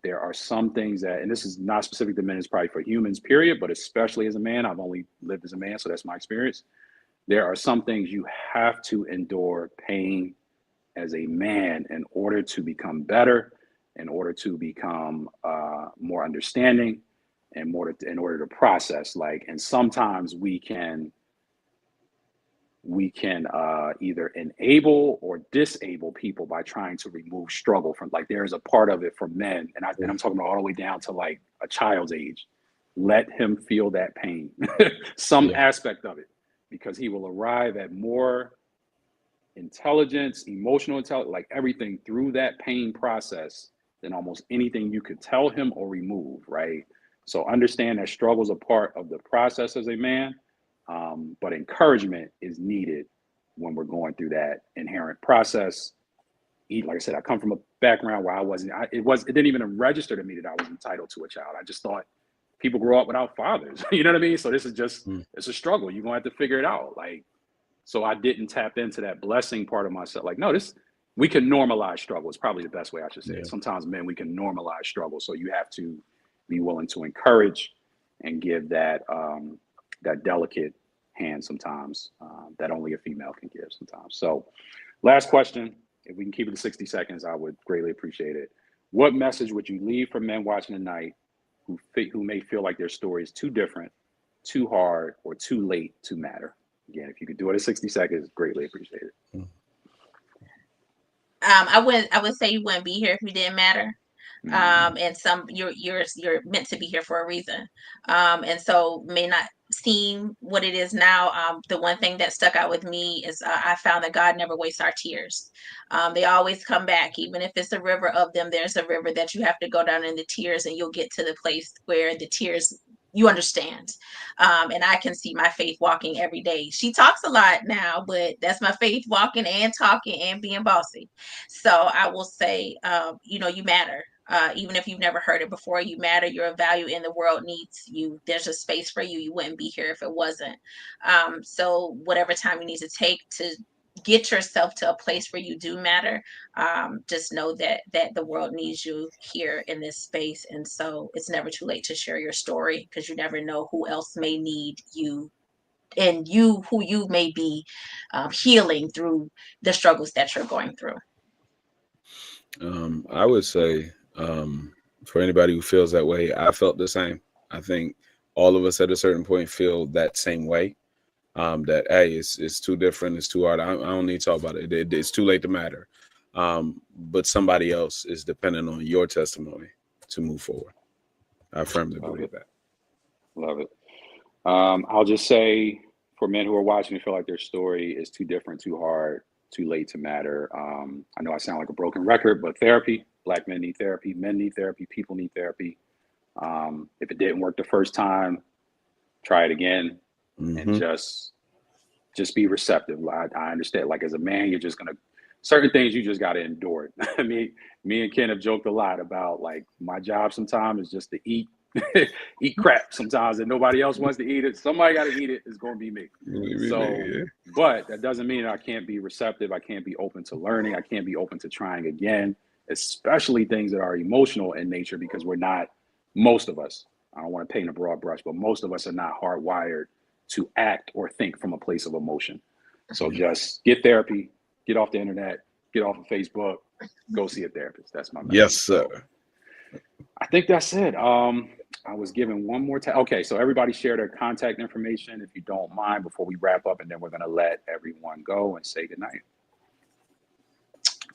There are some things that, and this is not specific to men, it's probably for humans, period, but especially as a man, I've only lived as a man, so that's my experience. There are some things you have to endure pain as a man in order to become better, in order to become more understanding, and in order to process. And sometimes we can either enable or disable people by trying to remove struggle from, there's a part of it for men, and I'm talking about all the way down to a child's age. Let him feel that pain, some aspect of it, because he will arrive at more intelligence, emotional intelligence, everything through that pain process than almost anything you could tell him or remove, right? So understand that struggle is a part of the process as a man, but encouragement is needed when we're going through that inherent process. Like I said, I come from a background where it didn't even register to me that I was entitled to a child. I just thought people grow up without fathers. You know what I mean? So this is just, it's a struggle. You're gonna have to figure it out. Like, so I didn't tap into that blessing part of myself. Like, no, we can normalize struggle. It's probably the best way I should say it. Sometimes men, we can normalize struggle. So you have to be willing to encourage and give that that delicate hand sometimes that only a female can give sometimes. So last question, if we can keep it to 60 seconds, I would greatly appreciate it. What message would you leave for men watching tonight who may feel like their story is too different, too hard, or too late to matter? Again, if you could do it in 60 seconds, greatly appreciate it. I would say you wouldn't be here if you didn't matter. And you're meant to be here for a reason. And so may not seem what it is now. The one thing that stuck out with me is I found that God never wastes our tears. They always come back, even if it's a river of them. There's a river that you have to go down in the tears, and you'll get to the place where the tears, you understand. And I can see my faith walking every day. She talks a lot now, but that's my faith walking and talking and being bossy. So I will say, you matter. Even if you've never heard it before, you matter. You're of value, and the world needs you. There's a space for you. You wouldn't be here if it wasn't. So whatever time you need to take to get yourself to a place where you do matter, just know that the world needs you here in this space. And so it's never too late to share your story, because you never know who else may need you, and who you may be healing through the struggles that you're going through. I would say, for anybody who feels that way, I felt the same. I think all of us at a certain point feel that same way. That, hey, it's too different, it's too hard. I don't need to talk about it. It's too late to matter. But somebody else is dependent on your testimony to move forward. I firmly believe that. Love it. I'll just say, for men who are watching and feel like their story is too different, too hard, too late to matter. I know I sound like a broken record, but therapy. Black men need therapy. Men need therapy. People need therapy. If it didn't work the first time, try it again, and just be receptive. I understand. Like, as a man, you're just gonna, certain things you just got to endure. I mean, me and Ken have joked a lot about, like, my job sometimes is just to eat crap sometimes, and nobody else wants to eat it. Somebody got to eat it. It's going to be me. But that doesn't mean I can't be receptive. I can't be open to learning. I can't be open to trying again, especially things that are emotional in nature, because most of us, I don't want to paint a broad brush, but most of us are not hardwired to act or think from a place of emotion. So just get therapy, get off the internet, get off of Facebook, go see a therapist. That's my message. Yes, sir. So I think that's it. I was given one more time. Okay, so everybody share their contact information, if you don't mind, before we wrap up, and then we're going to let everyone go and say goodnight.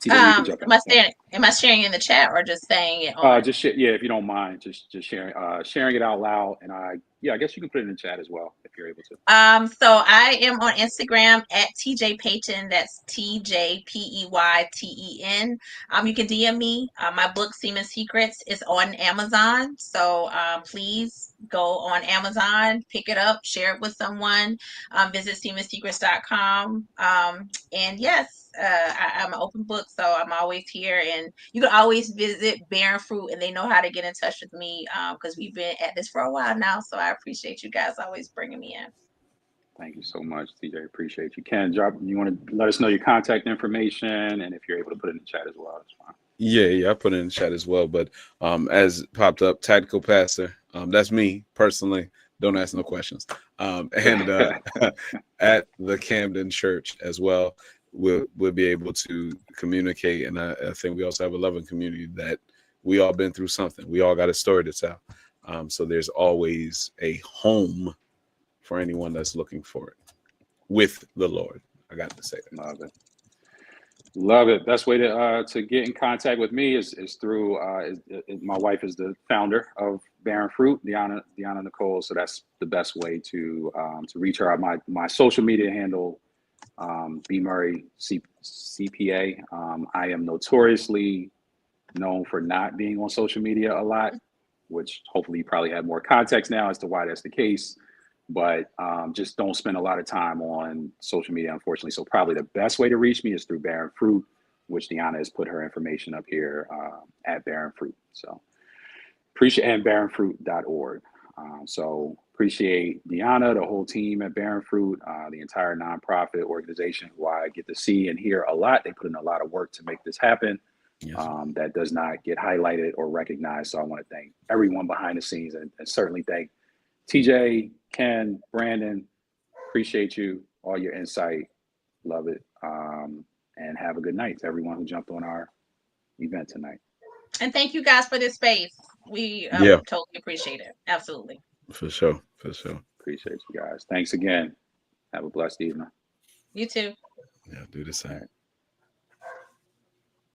Am I sharing in the chat, or just saying it on? If you don't mind, just sharing it out loud, and I guess you can put it in the chat as well if you're able to. So I am on Instagram at TJ Peyton. That's TJPEYTEN. You can DM me. My book Semen Secrets is on Amazon, so please go on Amazon, pick it up, share it with someone. Visit semensecrets.com. And yes, I'm an open book, so I'm always here, and you can always visit Bearing Fruit, and they know how to get in touch with me, because we've been at this for a while now. So I appreciate you guys always bringing me in. Thank you so much, TJ. Appreciate you. Ken, you want to let us know your contact information, and if you're able to put it in the chat as well, that's fine. Yeah, I put it in the chat as well. But as popped up, Tactical Pastor, that's me personally. Don't ask no questions. And at the Camden Church as well, we'll be able to communicate. And I think we also have a loving community that we all been through something. We all got a story to tell. So there's always a home for anyone that's looking for it with the Lord. I got to say that. Love it. Best way to get in contact with me is through my wife is the founder of Bearing Fruit, Deanna Nicole. So that's the best way to reach her. My social media handle, B Murray CPA. I am notoriously known for not being on social media a lot, which hopefully you probably have more context now as to why that's the case. But just don't spend a lot of time on social media, unfortunately. So probably the best way to reach me is through Barren Fruit, which Deanna has put her information up here at Barren Fruit. So appreciate, and barrenfruit.org. So appreciate Deanna, the whole team at Barren Fruit, the entire nonprofit organization who I get to see and hear a lot. They put in a lot of work to make this happen. Yes. That does not get highlighted or recognized. So I want to thank everyone behind the scenes and certainly thank TJ, Ken, Brandon. Appreciate you, all your insight. Love it. And have a good night to everyone who jumped on our event tonight. And thank you guys for this space. We totally appreciate it. Absolutely. For sure. For sure. Appreciate you guys. Thanks again. Have a blessed evening. You too. Yeah, do the same.